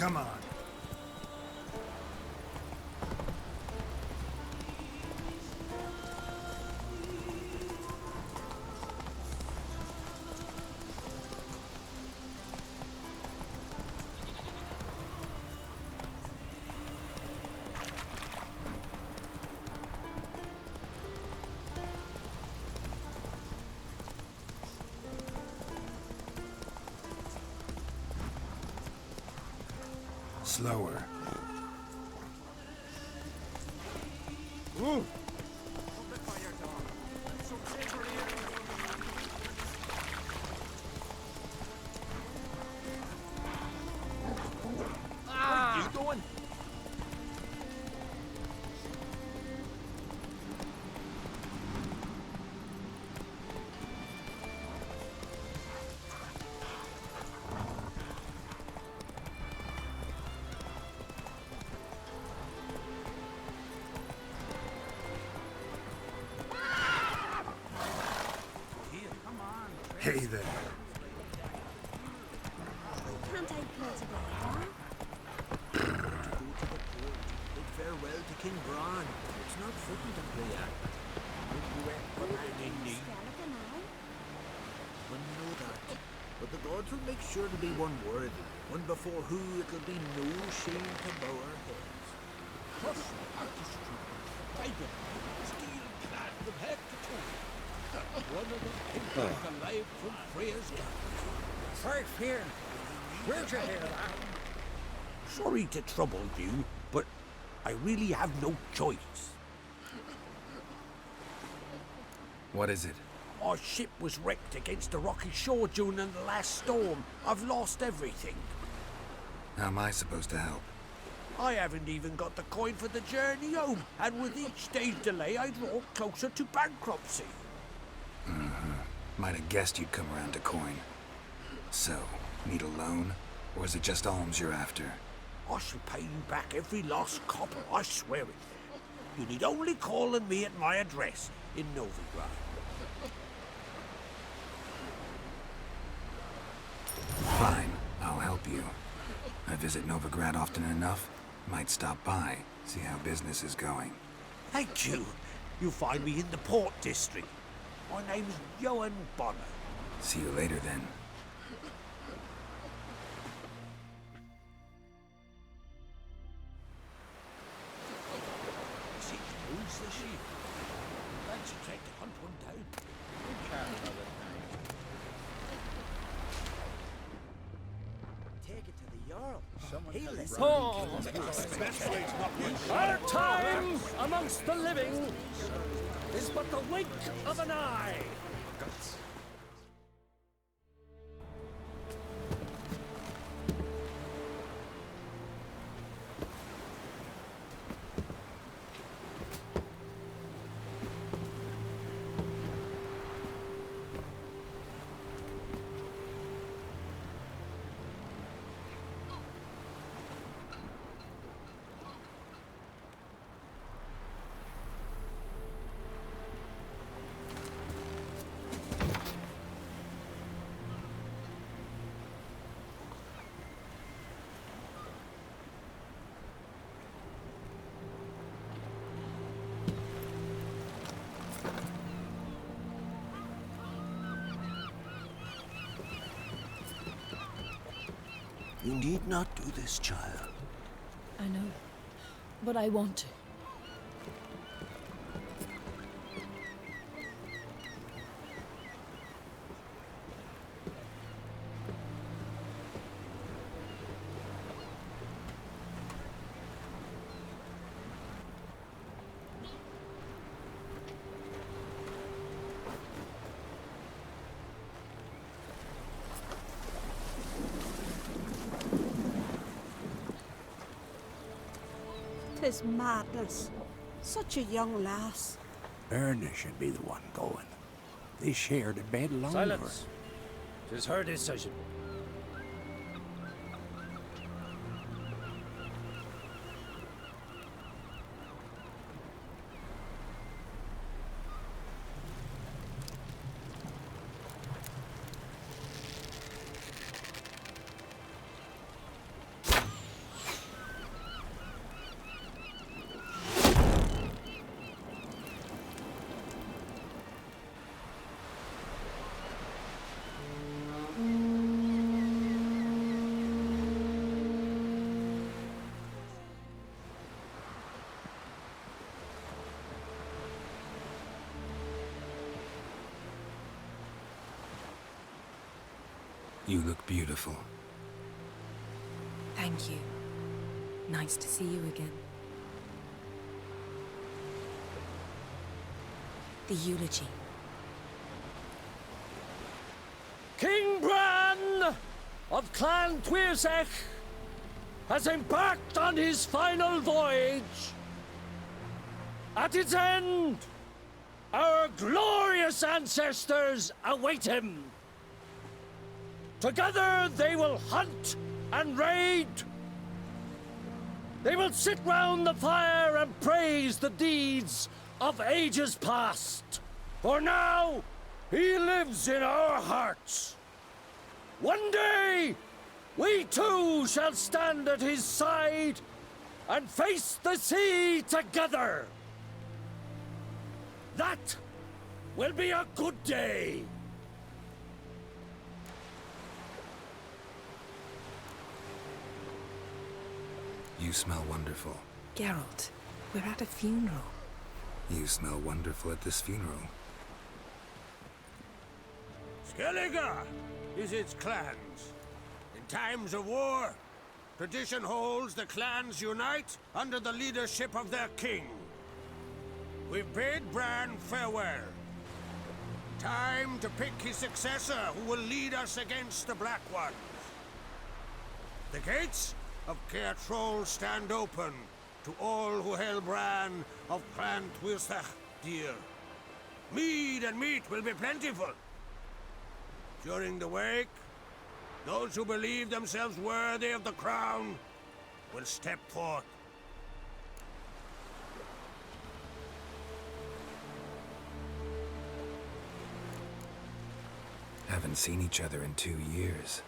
Come on. Slower. Ooh. Where are you going? Hey there. Can't I play today, huh? To go to the port, bid farewell to King Bran. It's not fitting to play at. Would you recommend me? Skeleton now. Wouldn't know that. But the gods will make sure to be one worthy, one before who it'll be no shame to bow our heads. Crush artistry, vibrant, steel-clad from head to toe. One of the pimples alive from Freya's garden. Safe here. Where'd you hear that? Sorry to trouble you, but I really have no choice. What is it? Our ship was wrecked against the rocky shore during the last storm. I've lost everything. How am I supposed to help? I haven't even got the coin for the journey home, and with each day's delay, I draw closer to bankruptcy. Might have guessed you'd come around to coin. So, need a loan? Or is it just alms you're after? I shall pay you back every lost copper, I swear it. You need only call on me at my address in Novigrad. Fine, I'll help you. I visit Novigrad often enough. Might stop by, see how business is going. Thank you. You'll find me in the Port District. My name's Johan Bonner. See you later then. Six moves the sheep. Fancy trying to hunt one down. Take it to the Jarl. He'll listen. Our time amongst the living is but the wink of an eye. You need not do this, child. I know, but I want to. Tis madness. Such a young lass. Erna should be the one going. They shared a bed longer. Silence. 'Tis her decision. You look beautiful. Thank you. Nice to see you again. The eulogy. King Bran of Clan Quirsech has embarked on his final voyage. At its end, our glorious ancestors await him. Together they will hunt and raid. They will sit round the fire and praise the deeds of ages past. For now, he lives in our hearts. One day, we too shall stand at his side and face the sea together. That will be a good day. You smell wonderful. Geralt, we're at a funeral. You smell wonderful at this funeral. Skellige is its clans. In times of war, tradition holds the clans unite under the leadership of their king. We bid Bran farewell. Time to pick his successor who will lead us against the Black Ones. The gates of Caer Troll stand open to all who hail Bran of Clan Quirsech dear. Mead and meat will be plentiful. During the wake, those who believe themselves worthy of the crown will step forth. Haven't seen each other in 2 years.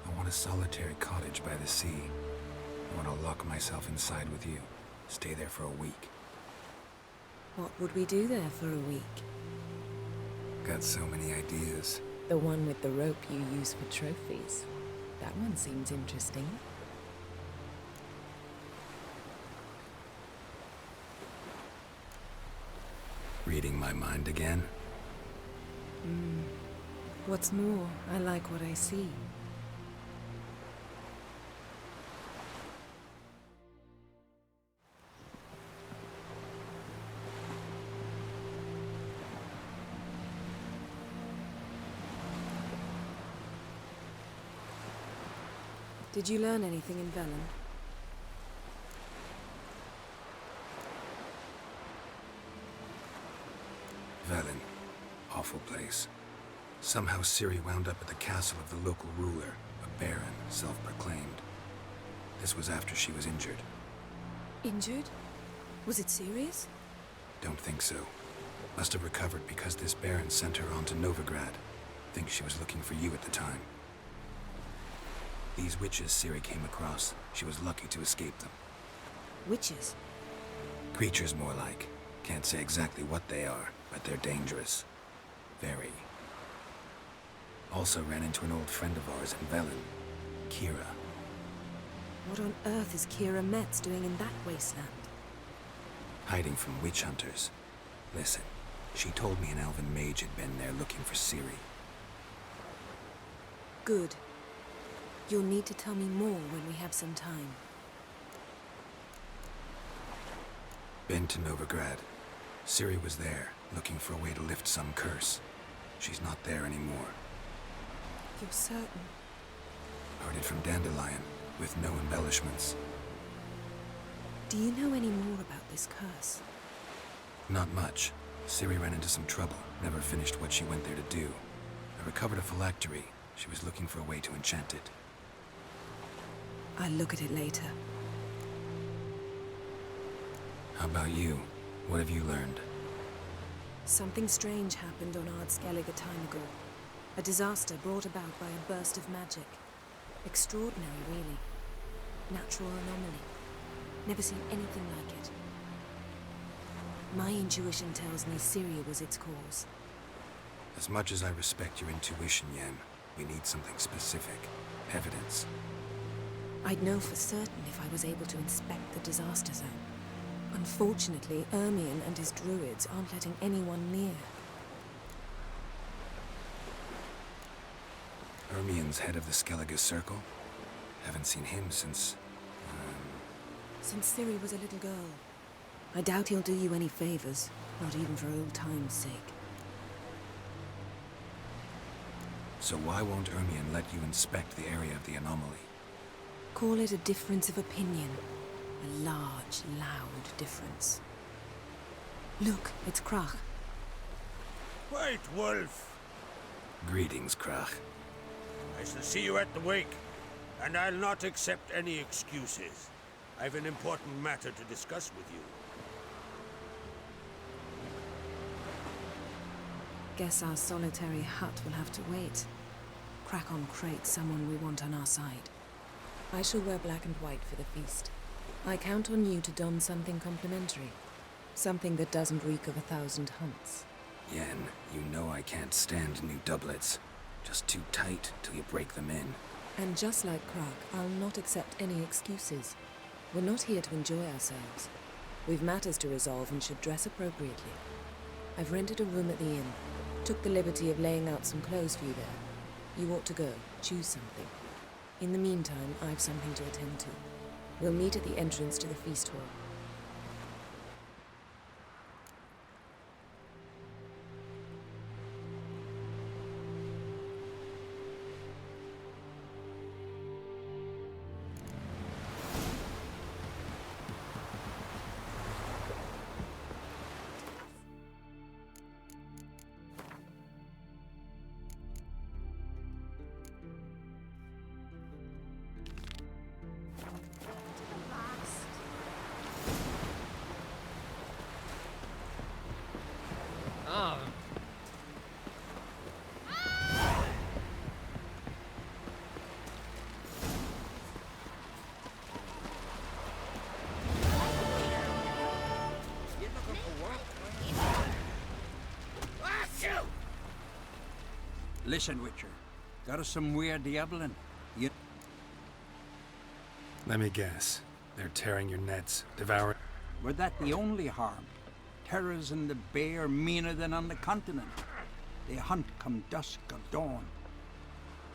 I want a solitary cottage by the sea. I want to lock myself inside with you. Stay there for a week. What would we do there for a week? Got so many ideas. The one with the rope you use for trophies. That one seems interesting. Reading my mind again? What's more, I like what I see. Did you learn anything in Velen? Velen. Awful place. Somehow Ciri wound up at the castle of the local ruler, a baron, self-proclaimed. This was after she was injured. Injured? Was it serious? Don't think so. Must have recovered because this baron sent her on to Novigrad. Think she was looking for you at the time. These witches Ciri came across, she was lucky to escape them. Witches? Creatures more like. Can't say exactly what they are, but they're dangerous. Very. Also ran into an old friend of ours in Velen, Kira. What on earth is Kira Metz doing in that wasteland? Hiding from witch hunters. Listen, she told me an elven mage had been there looking for Ciri. Good. You'll need to tell me more when we have some time. Been to Novigrad. Ciri was there, looking for a way to lift some curse. She's not there anymore. You're certain? Heard it from Dandelion, with no embellishments. Do you know any more about this curse? Not much. Ciri ran into some trouble, never finished what she went there to do. I recovered a phylactery. She was looking for a way to enchant it. I'll look at it later. How about you? What have you learned? Something strange happened on Ard Skellige a time ago. A disaster brought about by a burst of magic. Extraordinary, really. Natural anomaly. Never seen anything like it. My intuition tells me Ciri was its cause. As much as I respect your intuition, Yen, we need something specific. Evidence. I'd know for certain if I was able to inspect the disaster zone. Unfortunately, Ermion and his druids aren't letting anyone near. Ermien's head of the Skellige Circle? Haven't seen him since... Since Ciri was a little girl. I doubt he'll do you any favors, not even for old time's sake. So why won't Ermien let you inspect the area of the anomaly? Call it a difference of opinion. A large, loud difference. Look, it's Krach. White Wolf! Greetings, Krach. I shall see you at the wake, and I'll not accept any excuses. I've an important matter to discuss with you. Guess our solitary hut will have to wait. Crack on crate someone we want on our side. I shall wear black and white for the feast. I count on you to don something complimentary. Something that doesn't reek of 1,000 hunts. Yen, you know I can't stand new doublets. Just too tight till you break them in. And just like Krach, I'll not accept any excuses. We're not here to enjoy ourselves. We've matters to resolve and should dress appropriately. I've rented a room at the inn. Took the liberty of laying out some clothes for you there. You ought to go. Choose something. In the meantime, I've something to attend to. We'll meet at the entrance to the feast hall. Listen, Witcher. Got us some weird diabling. You... Let me guess. They're tearing your nets, devouring... Were that the only harm? Terrors in the bay are meaner than on the continent. They hunt come dusk or dawn.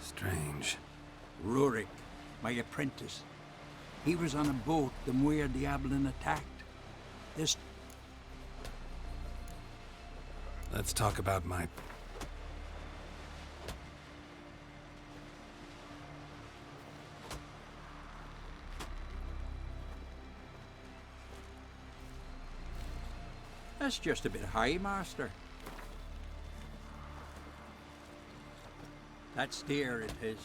Strange. Rurik, my apprentice. He was on a boat the Muir Diablin attacked. This... Let's talk about my... That's just a bit high, Master. That's dear, it is.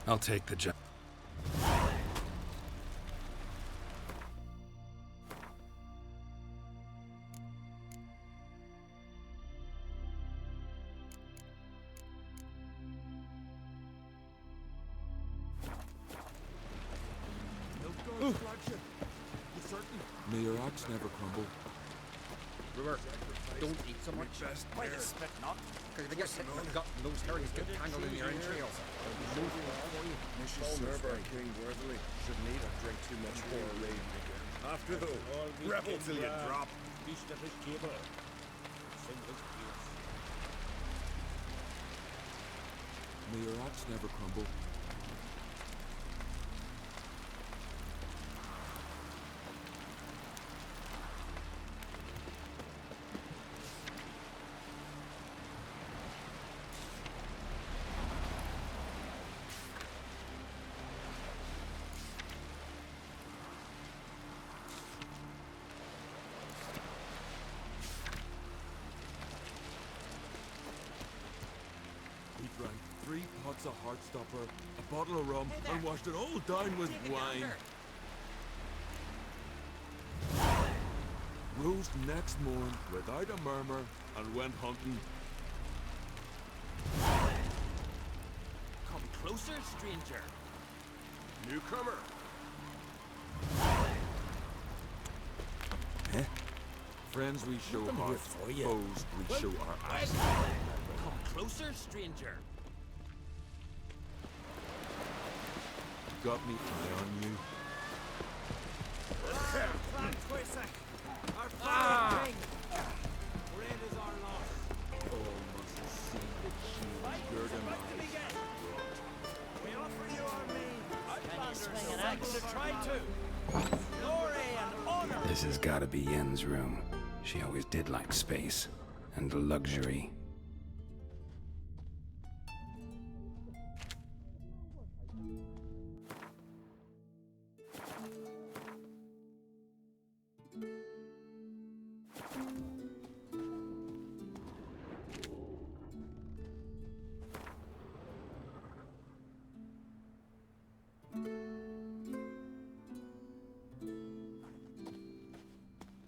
I'll take the job. May your axe never crumble. River, don't eat so much. Why you spit not? Because if you get sick in the gut and those herrings get tangled in your entrails, there'll be no food for you. May she serve our king worthily. Shouldn't eat or drink too much more rain. After though, rebel till you drop. Feast at his table. Sing his peace. May your axe never crumble. He drank 3 pots of Heartstopper, a bottle of rum, and washed it all down with wine. Rose next morn without a murmur and went hunting. Come closer, stranger. Newcomer. Eh? Friends we show Nothing heart, here for you. foes we show our ass. Come closer, stranger. Got me eye on you. Our father king. Red is our loss. All must see that she This has gotta be Yen's room. She always did like space and luxury.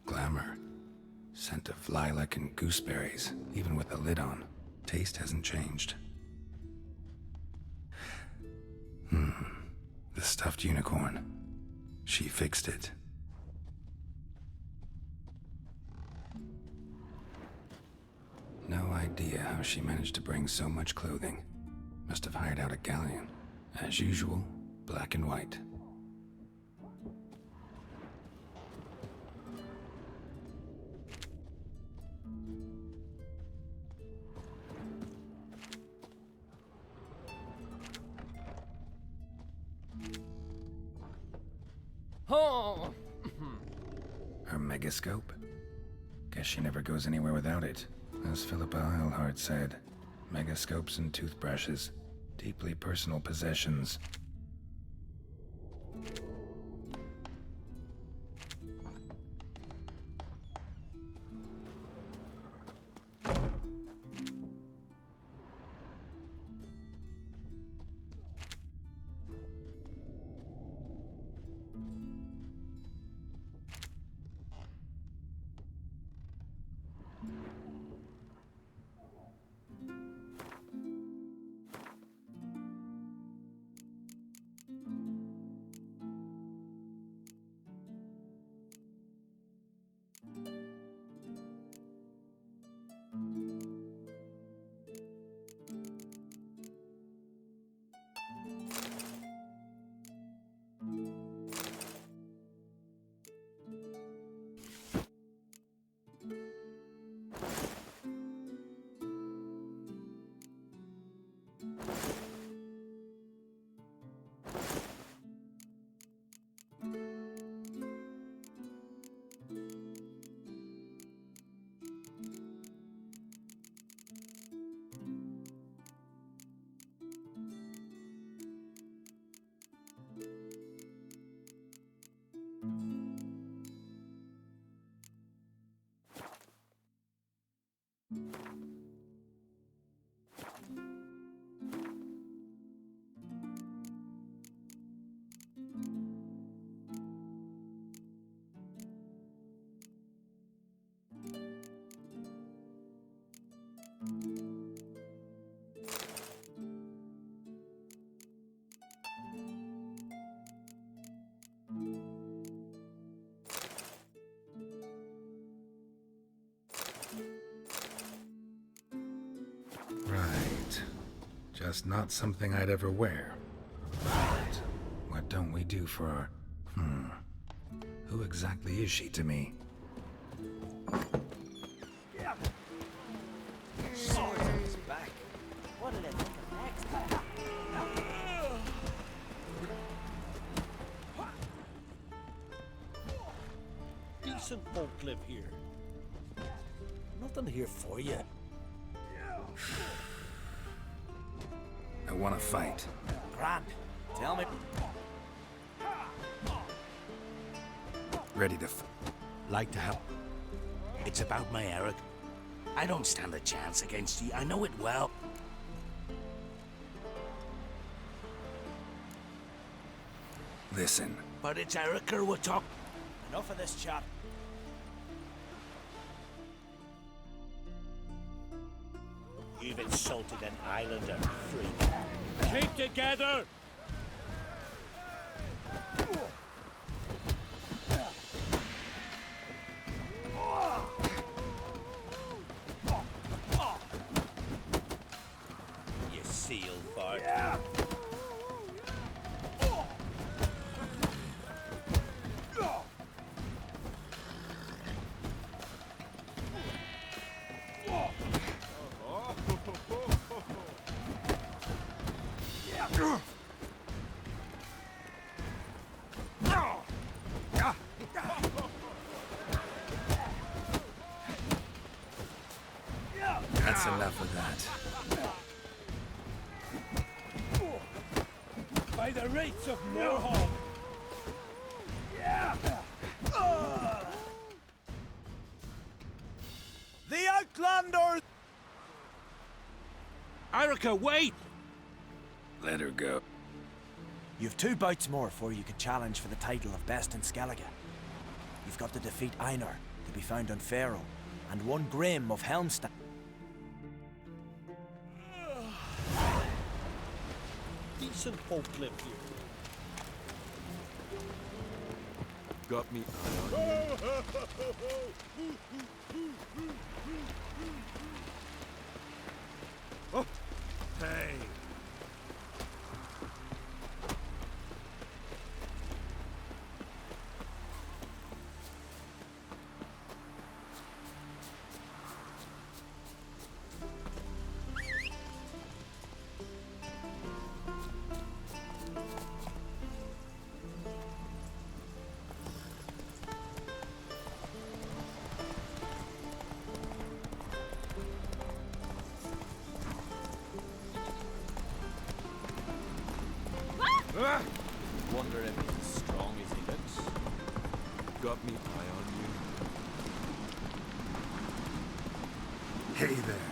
Glamour. Scent of lilac and gooseberries, even with the lid on. Taste hasn't changed. The stuffed unicorn. She fixed it. No idea how she managed to bring so much clothing. Must have hired out a galleon. As usual, black and white. Oh! Her megascope? Guess she never goes anywhere without it. As Philippa Eilhart said, megascopes and toothbrushes, deeply personal possessions. Right. Just not something I'd ever wear. But what don't we do for our... Who exactly is she to me? Swords on his back. What'll it think of next? Decent folk live here. Nothing here for you. I want to fight. Grant, tell me. Ready to Like to help. It's about my Eric. I don't stand a chance against you. I know it well. Listen. But it's Erica we're talking. Enough of this chat. You've insulted an islander, freak. Keep together! You seal fart. That's enough of that. By the rates of Moorhall! The Outlanders! Erica, wait! Let her go. You've 2 bouts more before you can challenge for the title of Best in Skellige. You've got to defeat Einar, to be found on Faroe, and 1 Grim of Helmstad. Decent folk live here. Got me eye on you. Oh, hey. Wonder if he's as strong as he looks. Got me eye on you. Hey there.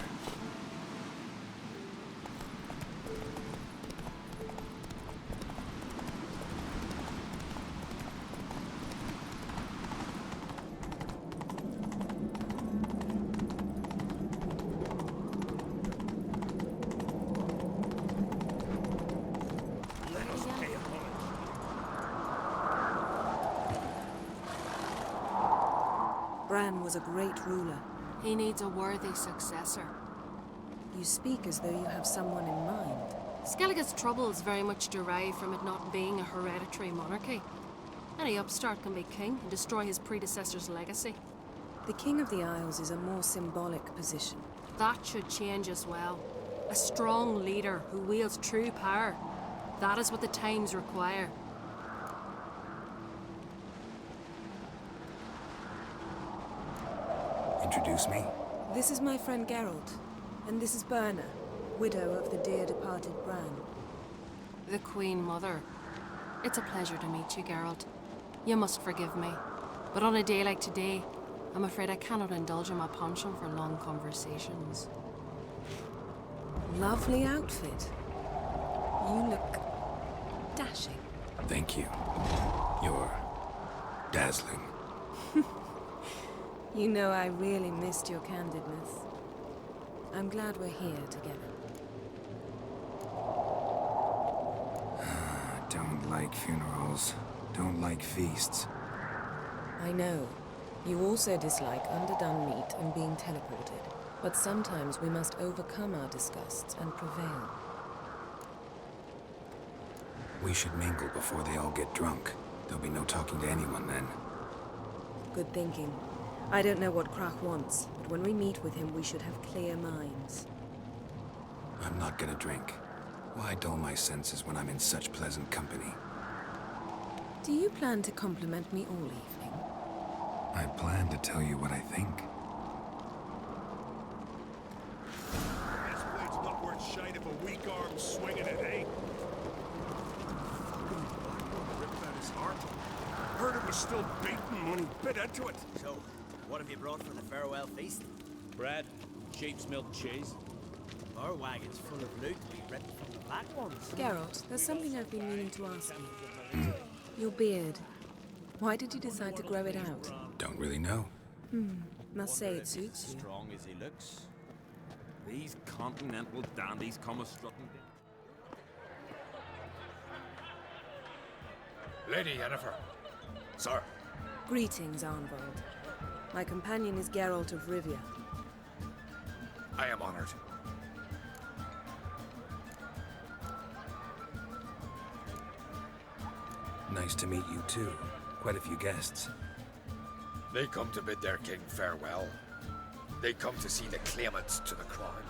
Bran was a great ruler. He needs a worthy successor. You speak as though you have someone in mind. Skellige's troubles very much derive from it not being a hereditary monarchy. Any upstart can be king and destroy his predecessor's legacy. The King of the Isles is a more symbolic position. That should change as well. A strong leader who wields true power. That is what the times require. Introduce me. This is my friend Geralt, and this is Berna, widow of the dear departed Bran. The Queen Mother. It's a pleasure to meet you, Geralt. You must forgive me, but on a day like today, I'm afraid I cannot indulge in my penchant for long conversations. Lovely outfit. You look dashing. Thank you. You're dazzling. You know I really missed your candidness. I'm glad we're here together. Don't like funerals. Don't like feasts. I know. You also dislike underdone meat and being teleported. But sometimes we must overcome our disgusts and prevail. We should mingle before they all get drunk. There'll be no talking to anyone then. Good thinking. I don't know what Krach wants, but when we meet with him, we should have clear minds. I'm not gonna drink. Why dull my senses when I'm in such pleasant company? Do you plan to compliment me all evening? I plan to tell you what I think. This blade's not worth shite if a weak arm's swinging it, eh? Ripped out his heart. Heard it was still beating when he bit into it. So, what have you brought for the farewell feast? Bread, sheep's milk cheese. Our wagon's full of loot to be written from the black ones. Geralt, there's something I've been meaning to ask you. Your beard. Why did you decide to grow it out? Don't really know. Must say it suits you. Strong as he looks. These continental dandies come a-strutting. Lady Yennefer. Sir. Greetings, Arnvold. My companion is Geralt of Rivia. I am honored. Nice to meet you too. Quite a few guests. They come to bid their king farewell. They come to see the claimants to the crown.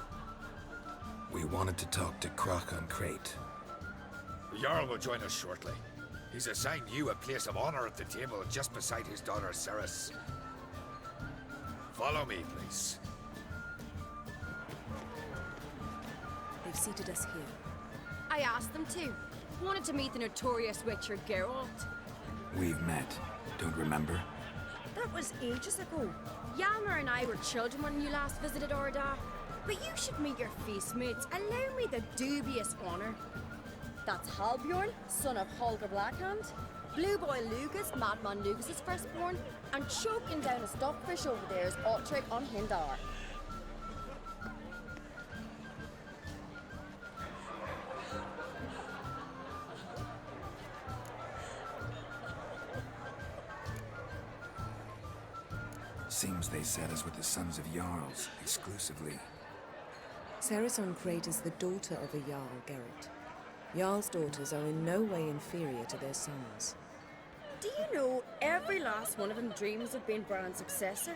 We wanted to talk to Krach on Crate. The Jarl will join us shortly. He's assigned you a place of honor at the table just beside his daughter Ceres. Follow me, please. they've seated us here. I asked them to. Wanted to meet the notorious witcher Geralt. We've met. Don't remember? That was ages ago. Yalmer and I were children when you last visited Orda. But you should meet your feast mates. Allow me the dubious honor. That's Halbjorn, son of Holger Blackhand. Blue Boy Lugas, Madman Lugas' firstborn. And choking down a stockfish over there is Otric on Hindar. Seems they set us with the sons of Jarls, exclusively. Saracen Crate is the daughter of a Jarl, Geralt. Jarl's daughters are in no way inferior to their sons. Do you know every last one of them dreams of being Bran's successor?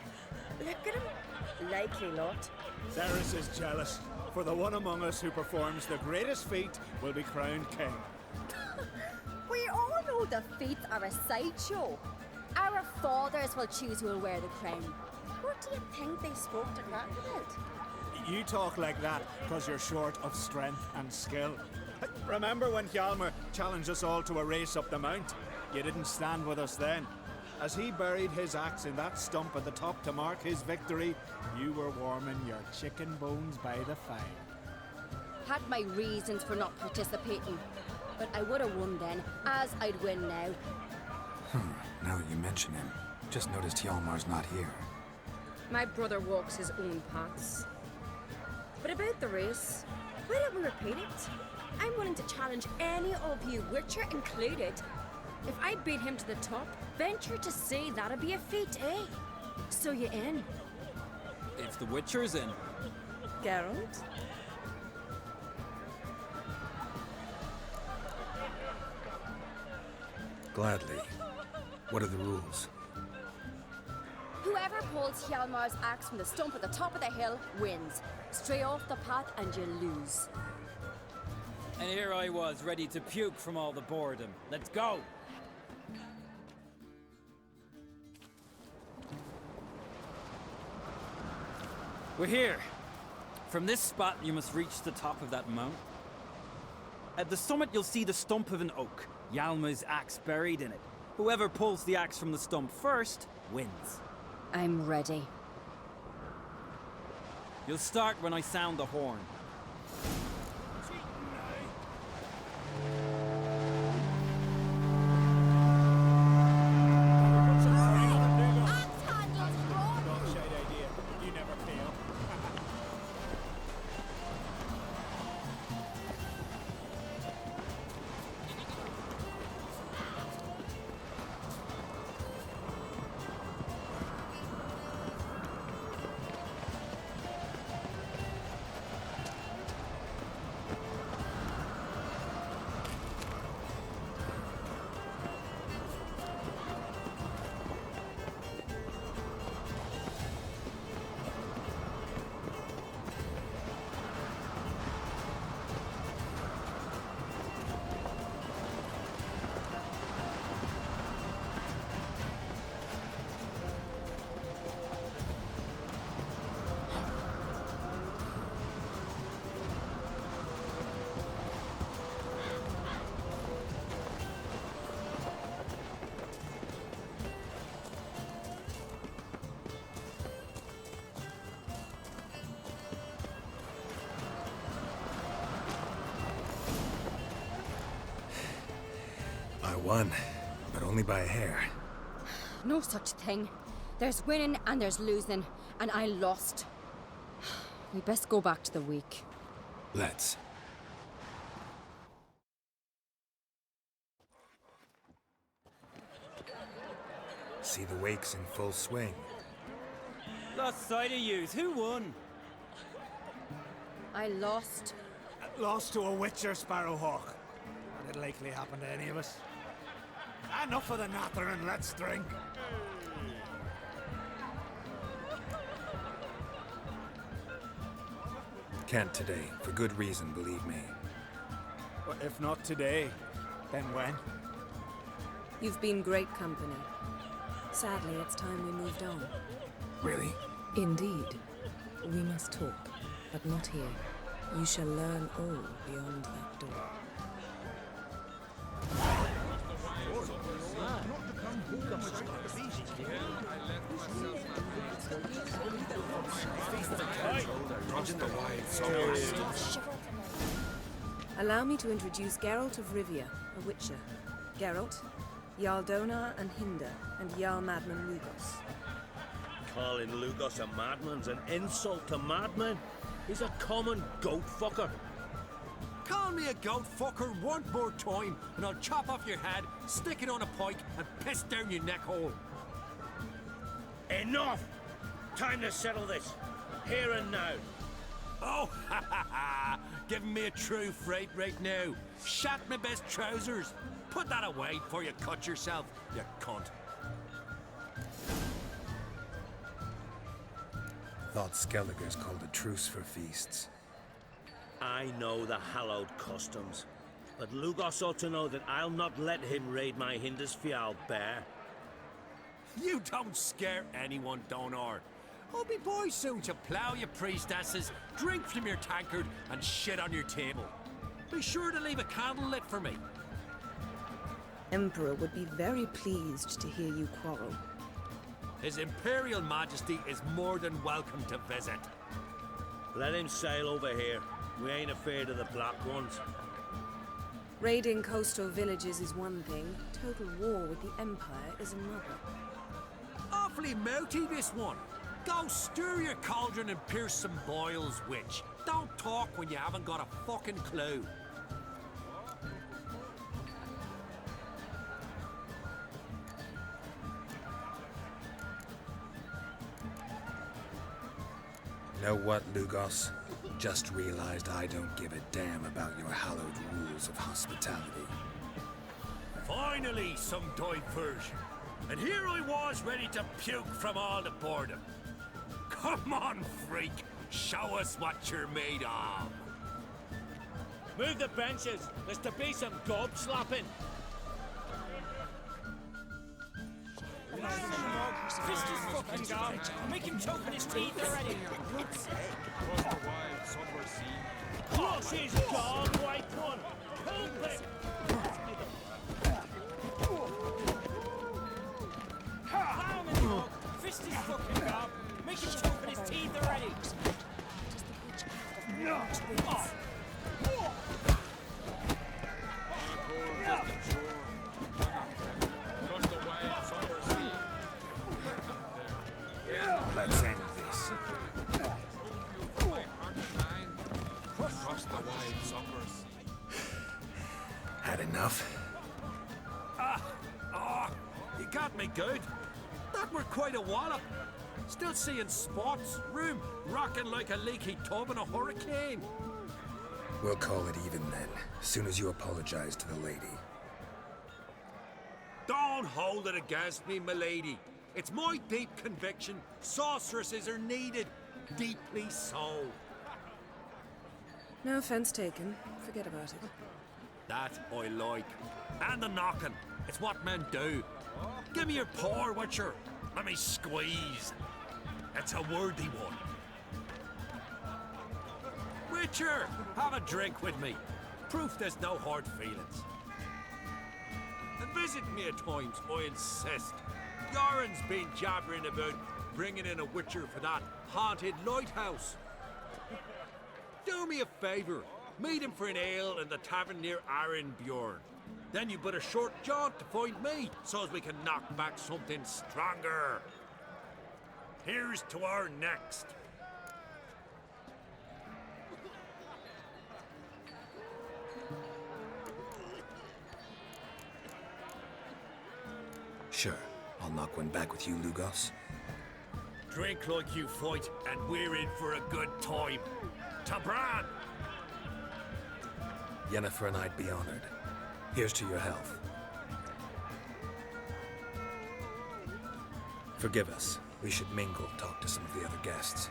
Look at him. Likely lot. Ceres is jealous, for the one among us who performs the greatest feat will be crowned king. We all know the feats are a sideshow. Our fathers will choose who will wear the crown. What do you think they spoke to Grat about? You talk like that because you're short of strength and skill. Remember when Hjalmar challenged us all to a race up the mount? You didn't stand with us then. As he buried his axe in that stump at the top to mark his victory, you were warming your chicken bones by the fire. Had my reasons for not participating, but I would have won then, as I'd win now. Now that you mention him, just noticed Hjalmar's not here. My brother walks his own paths. But about the race, why don't we repeat it? I'm willing to challenge any of you, Witcher included. If I beat him to the top, venture to say that'd be a feat, eh? So you in? If the Witcher's in. Geralt? Gladly. What are the rules? Whoever pulls Hjalmar's axe from the stump at the top of the hill wins. Stray off the path and you lose. And here I was, ready to puke from all the boredom. Let's go! We're here. From this spot, you must reach the top of that mount. At the summit, you'll see the stump of an oak. Hjalmar's axe buried in it. Whoever pulls the axe from the stump first, wins. I'm ready. You'll start when I sound the horn. I won, but only by a hair. No such thing. There's winning and there's losing, and I lost. We best go back to the week. Let's. See the wakes in full swing. Lost sight of yous. Who won? I lost. Lost to a Witcher, Sparrowhawk. That'd likely happen to any of us. Enough of the natter and let's drink. Can't today, for good reason, believe me. But if not today, then when? You've been great company. Sadly, it's time we moved on. Really? Indeed. We must talk, but not here. You shall learn all beyond that door. Allow me to introduce Geralt of Rivia, a witcher. Geralt, Jarl Donar and Hinder, and Jarl Madman Lugos. Calling Lugos a madman's an insult to madmen. He's a common goat fucker. Call me a goat fucker one more time, and I'll chop off your head, stick it on a pike, and piss down your neck hole. Enough! Time to settle this. Here and now. Oh, ha ha ha! Giving me a true fright right now. Shat my best trousers. Put that away before you cut yourself, you cunt. Thought Skellige's called a truce for feasts. I know the hallowed customs, but Lugos ought to know that I'll not let him raid my Hindisfial bear. You don't scare anyone, Donar. I'll be boy soon to plough your priestesses, drink from your tankard, and shit on your table. Be sure to leave a candle lit for me. Emperor would be very pleased to hear you quarrel. His Imperial Majesty is more than welcome to visit. Let him sail over here. We ain't afraid of the Black Ones. Raiding coastal villages is one thing. Total war with the Empire is another. Awfully mouty, this one. Go stir your cauldron and pierce some boils, witch. Don't talk when you haven't got a fucking clue. Know what, Lugos? Just realized I don't give a damn about your hallowed rules of hospitality. Finally, some diversion. And here I was ready to puke from all the boredom. Come on, freak. Show us what you're made of. Move the benches. There's to be some gob slapping. Fist his fucking gone. Make him choke with his teeth already. Crush his dog, white one. Help it. Pound him, dog. Fist his fucking gone. Make him choke with his teeth already. Let's end this. Had enough? You got me good. That were quite a wallop. Still seeing spots, room rocking like a leaky tub in a hurricane. We'll call it even then, as soon as you apologize to the lady. Don't hold it against me, milady. It's my deep conviction sorceresses are needed. Deeply so. No offense taken. Forget about it. That I like. And the knocking. It's what men do. Give me your paw, Witcher. Let me squeeze. It's a worthy one. Witcher, have a drink with me. Proof there's no hard feelings. And visit me at times, I insist. Yoren's been jabbering about bringing in a Witcher for that haunted lighthouse. Do me a favour. Meet him for an ale in the tavern near Arenbjorn. Then you but a short jaunt to find me, so as we can knock back something stronger. Here's to our next. Sure, I'll knock one back with you, Lugos. Drink like you fight, and we're in for a good time. Tabran! Yennefer and I'd be honored. Here's to your health. Forgive us. We should mingle, talk to some of the other guests.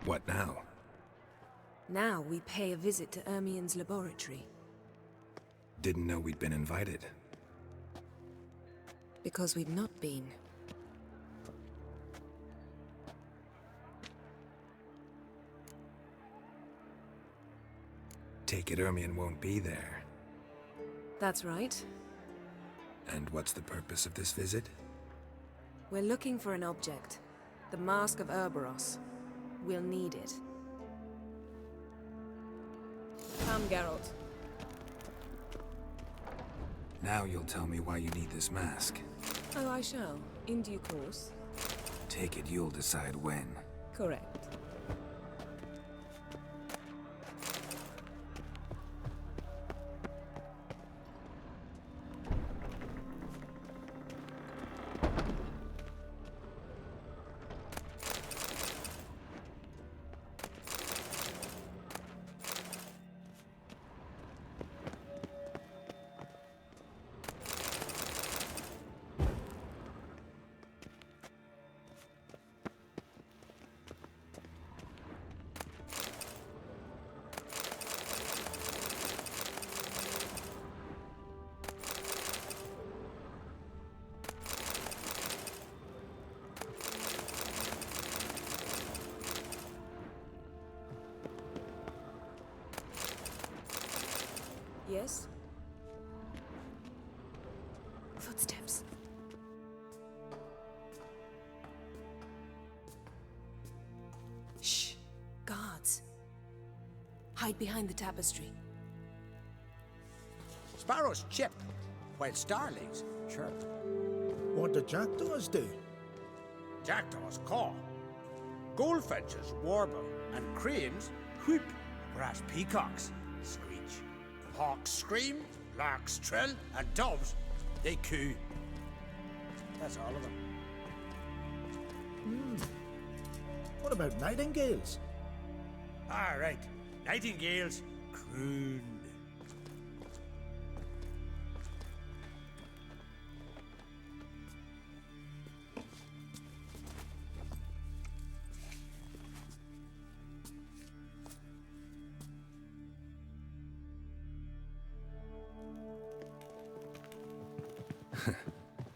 What now? Now we pay a visit to Ermien's laboratory. Didn't know we'd been invited. Because we've not been. Take it Ermion won't be there. That's right. And what's the purpose of this visit? We're looking for an object. The Mask of Cerberus. We'll need it. Come, Geralt. Now you'll tell me why you need this mask. Oh, I shall. In due course. Take it you'll decide when. Correct. Yes? Footsteps. Shh. Guards. Hide behind the tapestry. Sparrows chip, while starlings chirp. What do jackdaws do? Jackdaws caw. Goldfinches warble, and cranes whoop, whereas peacocks screech. Hawks scream, larks trill, and doves, they coo. That's all of them. What about nightingales? Ah, right. Nightingales croon.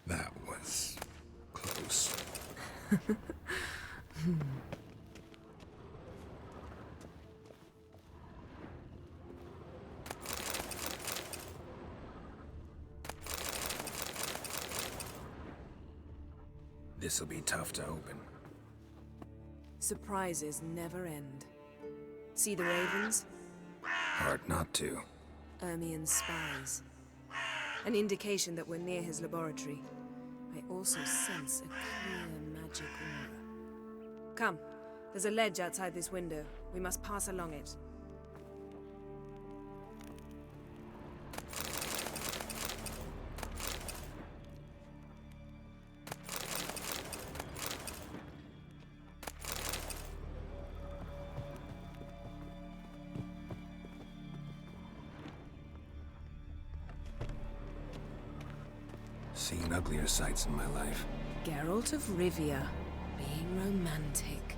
That was close. This'll be tough to open. Surprises never end. See the ravens? Hard not to. Ermion's spies. An indication that we're near his laboratory. I also sense a clear magic aura. Come, there's a ledge outside this window. We must pass along it. Seen uglier sights in my life. Geralt of Rivia, being romantic.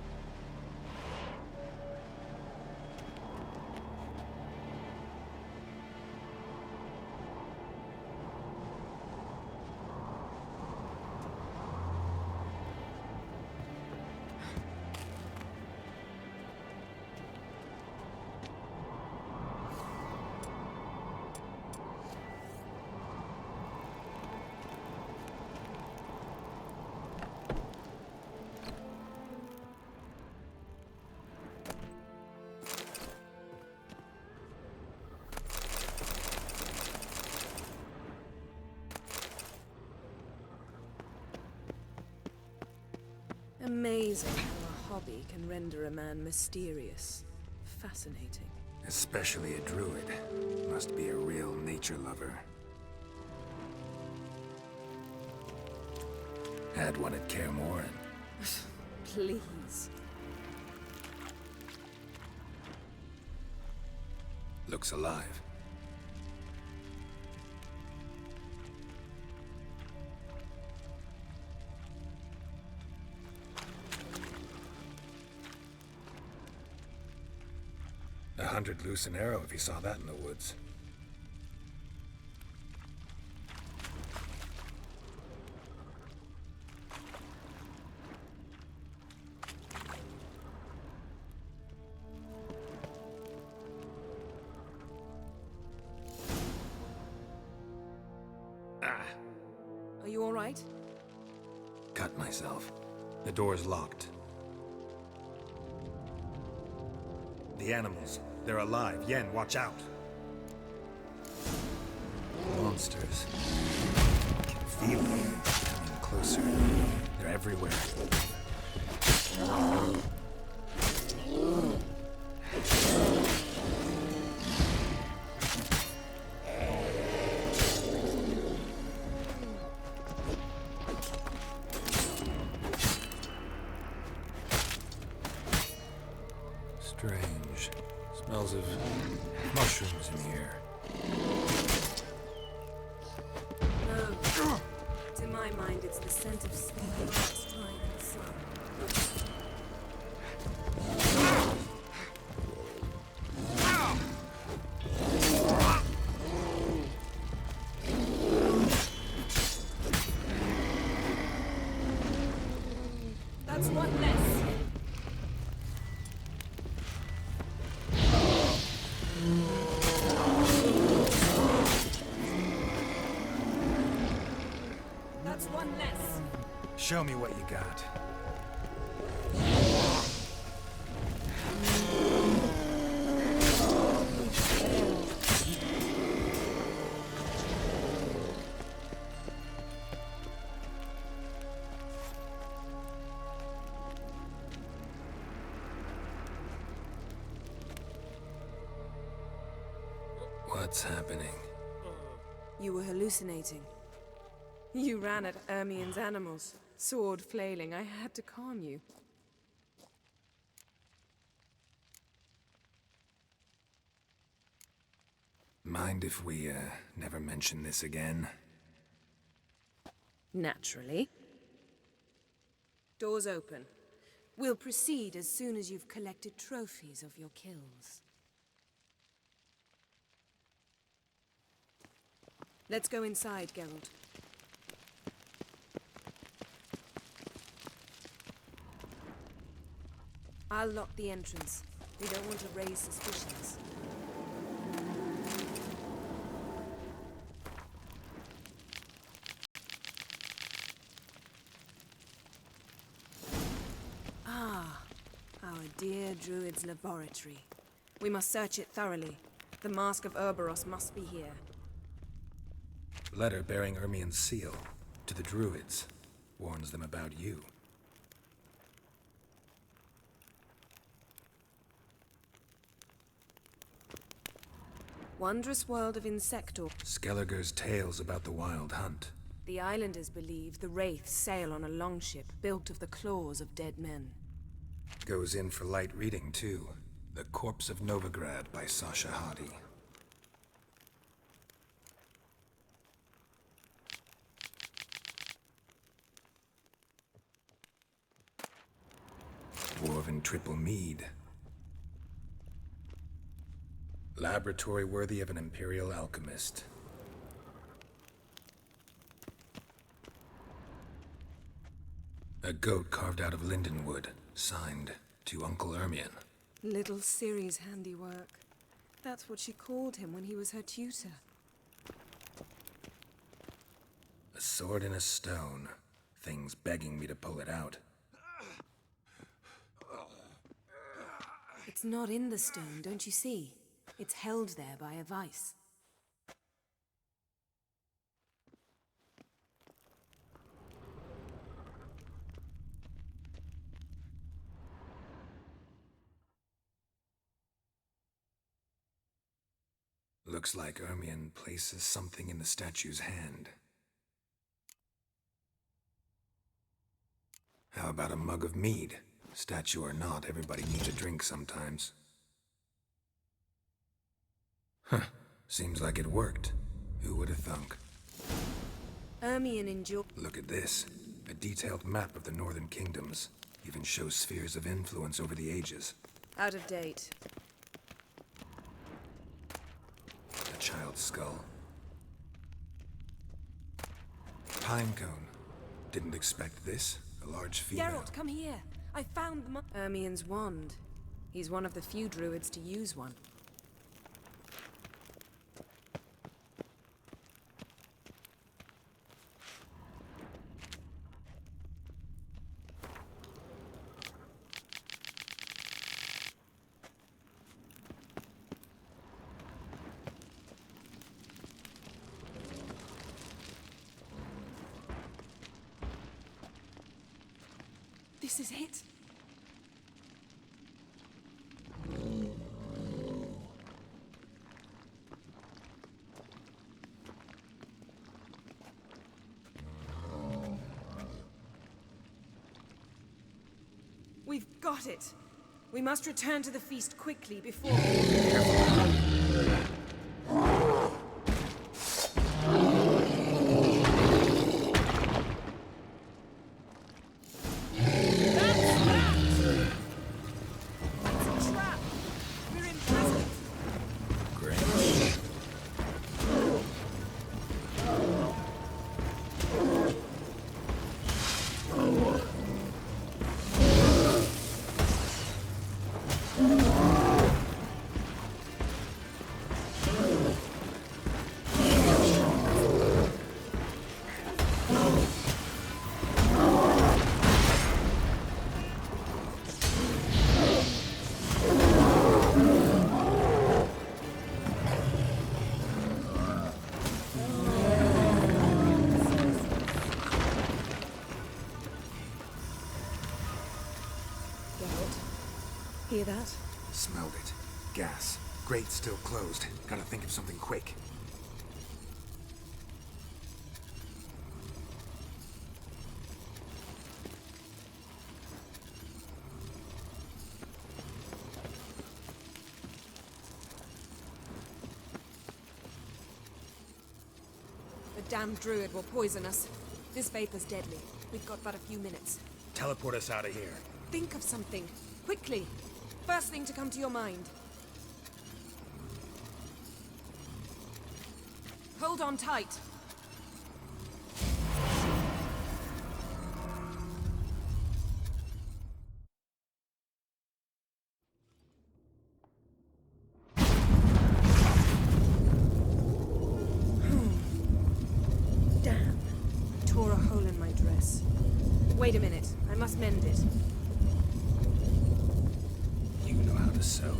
Amazing how a hobby can render a man mysterious. Fascinating. Especially a druid. Must be a real nature lover. Had one at Kaer Morhen. Please. Looks alive. $100 loose an arrow if he saw that in the woods. You all right? Cut myself. The door's locked. The animals. They're alive. Yen, watch out. Monsters. I can feel them coming closer. They're everywhere. Strange. Smells of mushrooms in here. No. To my mind, it's the scent of sleeping rats drying in the sun. That's one less. That's one less. Show me what you got. What's happening? You were hallucinating. You ran at Ermien's animals, sword flailing. I had to calm you. Mind if we, never mention this again? Naturally. Doors open. We'll proceed as soon as you've collected trophies of your kills. Let's go inside, Geralt. I'll lock the entrance. We don't want to raise suspicions. Ah, our dear Druid's laboratory. We must search it thoroughly. The Mask of Ouroboros must be here. Letter bearing Ermien's seal to the Druids. Warns them about you. Wondrous world of Insector. Skelliger's tales about the wild hunt. The islanders believe the wraiths sail on a longship built of the claws of dead men. Goes in for light reading, too. The Corpse of Novigrad by Sasha Hadi. Dwarven triple mead. Laboratory worthy of an imperial alchemist. A goat carved out of lindenwood, signed to Uncle Ermien. Little Ciri's handiwork. That's what she called him when he was her tutor. A sword in a stone. Things begging me to pull it out. It's not in the stone, don't you see? It's held there by a vice. Looks like Ermien places something in the statue's hand. How about a mug of mead? Statue or not, everybody needs a drink sometimes. Huh. Seems like it worked. Who would have thunk? Ermien enjoyed. Look at this. A detailed map of the northern kingdoms. Even shows spheres of influence over the ages. Out of date. A child's skull. Pine cone. Didn't expect this. A large female. Geralt, come here. I found the Ermien's wand. He's one of the few druids to use one. This is it. We've got it. We must return to the feast quickly before... Hear that? Smelled it. Gas. Grate still closed. Gotta think of something quick. The damned druid will poison us. This vapor's deadly. We've got but a few minutes. Teleport us out of here. Think of something. Quickly. First thing to come to your mind. Hold on tight. Damn. Tore a hole in my dress. Wait a minute. I must mend it. You know how to sew.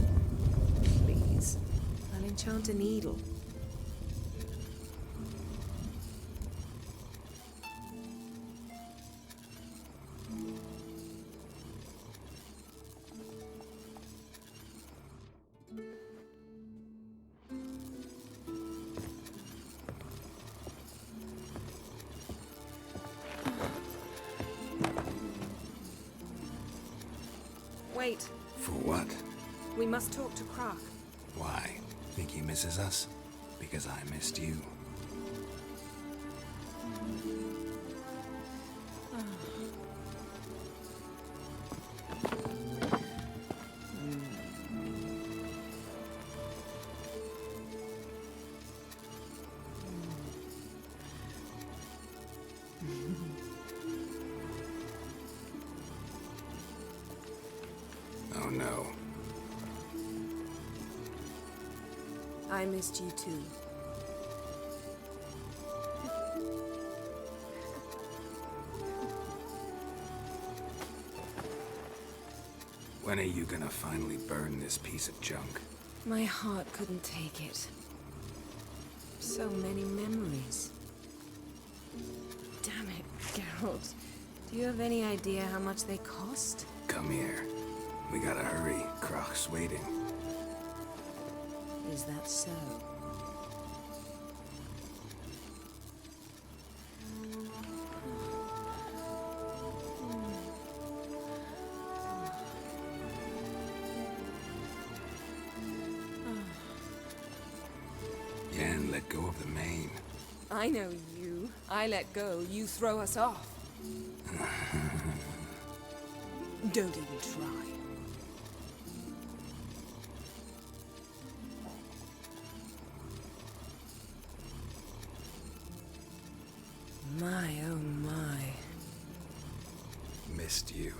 Please. I'll enchant a needle. Wait. For what? We must talk to Croc. Why? Think he misses us? Because I missed you. Oh no. I missed you too. When are you gonna finally burn this piece of junk? My heart couldn't take it. So many memories. Damn it, Geralt. Do you have any idea how much they cost? Come here. We gotta hurry. Croc's waiting. Is that so? Yen, let go of the mane. I know you. I let go, you throw us off. Don't even try. My, oh my. Missed you.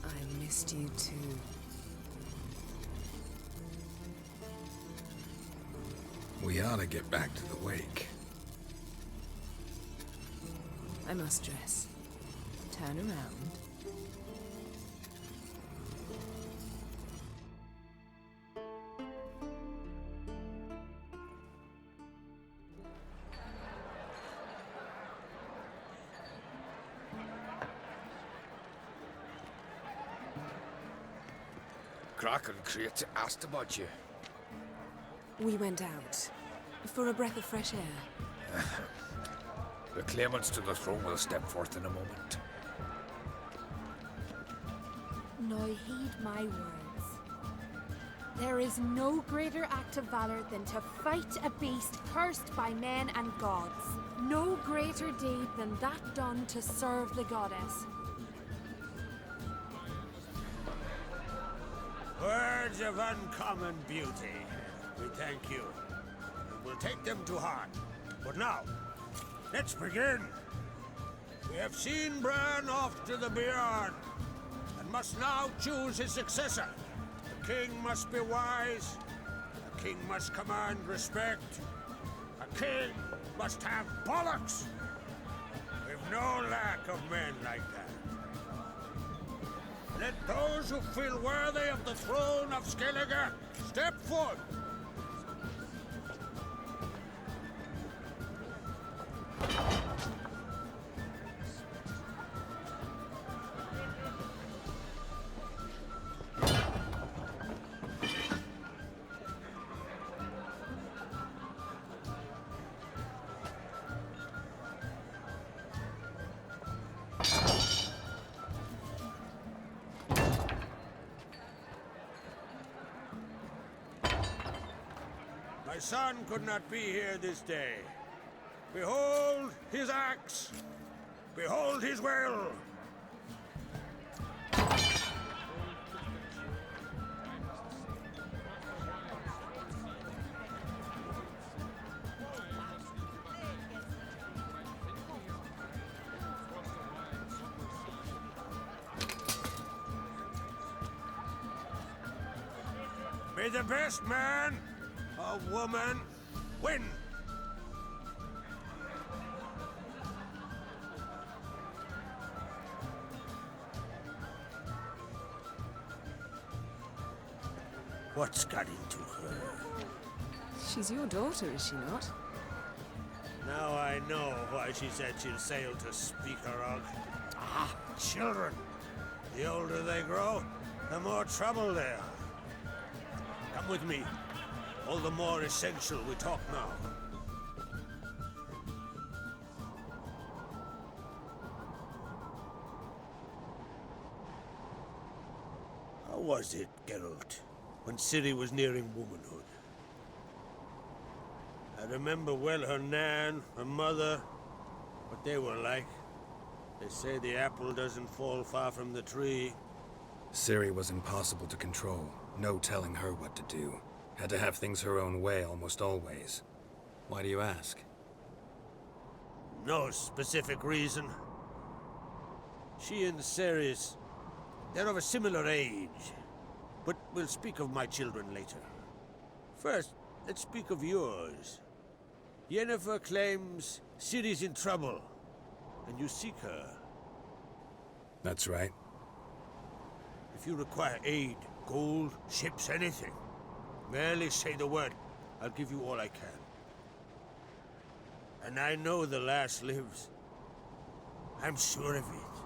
I missed you too. We ought to get back to the wake. I must dress. Turn around. Kraken creates asked about you. We went out. For a breath of fresh air. The claimants to the throne will step forth in a moment. Now heed my words. There is no greater act of valor than to fight a beast cursed by men and gods. No greater deed than that done to serve the goddess. Words of uncommon beauty. We thank you. We'll take them to heart. But now, let's begin. We have seen Bran off to the Beyond, and must now choose his successor. The king must be wise. A king must command respect. A king must have bollocks. We've no lack of men like that. Let those who feel worthy of the throne of Skellige step forth. My son could not be here this day. Behold his axe. Behold his will. May the best man or woman win. What's got into her? She's your daughter, is she not? Now I know why she said she'll sail to Speakerog. Ah, children. The older they grow, the more trouble they are. Come with me. All the more essential we talk now. How was it, Geralt, when Ciri was nearing womanhood? I remember well her nan, her mother, what they were like. They say the apple doesn't fall far from the tree. Ciri was impossible to control. No telling her what to do. Had to have things her own way almost always. Why do you ask? No specific reason. She and Ceres, they're of a similar age. But we'll speak of my children later. First, let's speak of yours. Yennefer claims Ciri's in trouble, and you seek her. That's right. If you require aid, gold, ships, anything, merely say the word. I'll give you all I can. And I know the lass lives. I'm sure of it.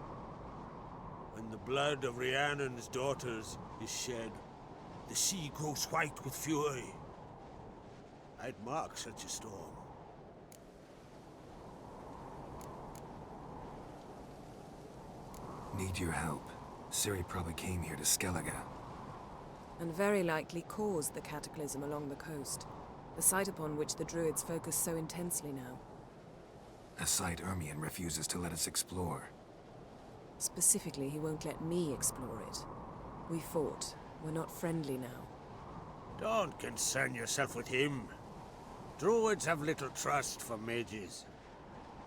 When the blood of Rhiannon's daughters is shed, the sea grows white with fury. I'd mark such a storm. Need your help. Ciri probably came here to Skellige. And very likely caused the cataclysm along the coast, a site upon which the Druids focus so intensely now. A site Ermion refuses to let us explore. Specifically, he won't let me explore it. We fought. We're not friendly now. Don't concern yourself with him. Druids have little trust for mages.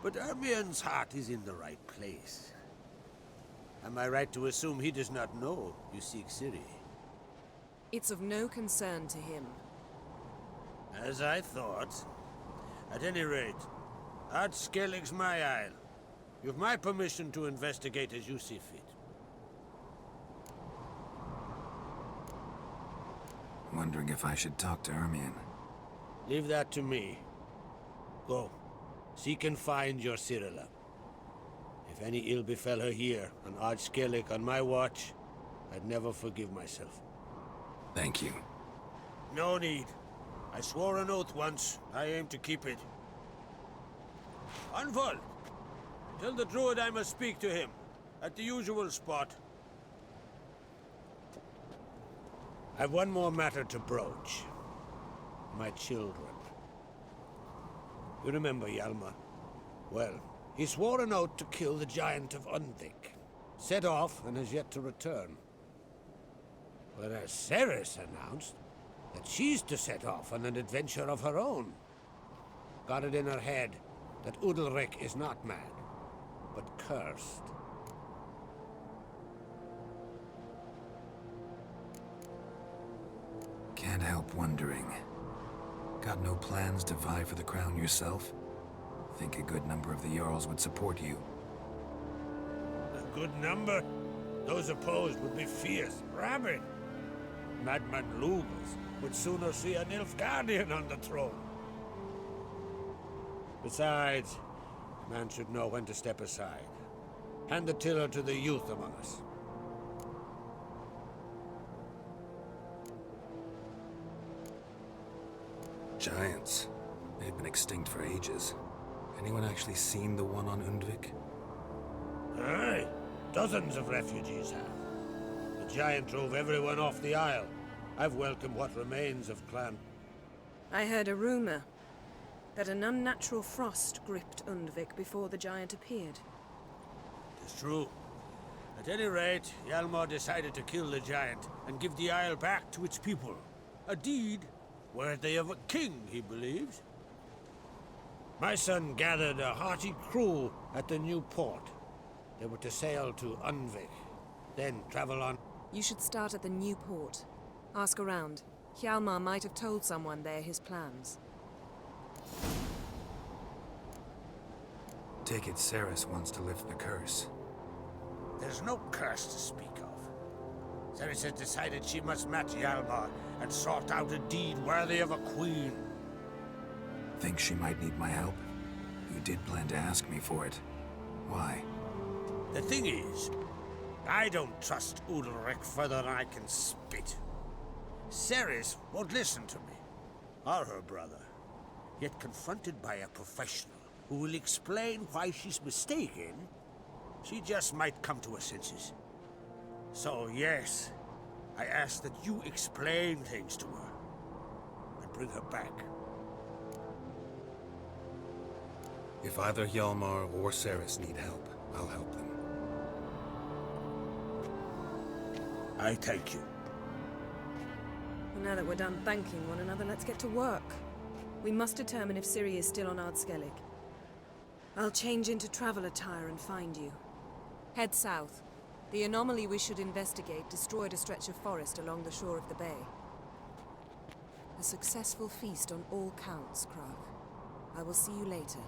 But Ermion's heart is in the right place. Am I right to assume he does not know you seek Ciri? It's of no concern to him. As I thought. At any rate, Ard Skellig's my isle. You've my permission to investigate as you see fit. Wondering if I should talk to Ermion. Leave that to me. Go. Seek and find your Cirilla. If any ill befell her here, on Ard Skellig on my watch, I'd never forgive myself. Thank you. No need. I swore an oath once. I aim to keep it. Unfold! Tell the druid I must speak to him. At the usual spot. I've one more matter to broach. My children. You remember Hjalmar? Well, he swore an oath to kill the giant of Undvik. Set off and has yet to return. Whereas Ceres announced that she's to set off on an adventure of her own. Got it in her head that Udalric is not mad, but cursed. Can't help wondering. Got no plans to vie for the crown yourself? Think a good number of the Jarls would support you. A good number? Those opposed would be fierce, rabid. Madman Lugas would sooner see an Nilfgaardian on the throne. Besides, man should know when to step aside. Hand the tiller to the youth among us. Giants. They've been extinct for ages. Anyone actually seen the one on Undvik? Aye. Dozens of refugees have. The giant drove everyone off the Isle. I've welcomed what remains of Clan. I heard a rumor that an unnatural frost gripped Undvik before the giant appeared. It's true. At any rate, Hjalmar decided to kill the giant and give the Isle back to its people. A deed worthy of a king, he believes. My son gathered a hearty crew at the new port. They were to sail to Undvik, then travel on. You should start at the new port. Ask around. Hjalmar might have told someone there his plans. Take it Ceres wants to lift the curse. There's no curse to speak of. Ceres has decided she must match Hjalmar and sort out a deed worthy of a queen. Think she might need my help? You did plan to ask me for it. Why? The thing is, I don't trust Udalric further than I can spit. Ceres won't listen to me, or her brother. Yet confronted by a professional who will explain why she's mistaken, she just might come to her senses. So yes, I ask that you explain things to her and bring her back. If either Hjalmar or Ceres need help, I'll help them. I thank you. Well, now that we're done thanking one another, let's get to work. We must determine if Ciri is still on Ardskellig. I'll change into travel attire and find you. Head south. The anomaly we should investigate destroyed a stretch of forest along the shore of the bay. A successful feast on all counts, Krag. I will see you later.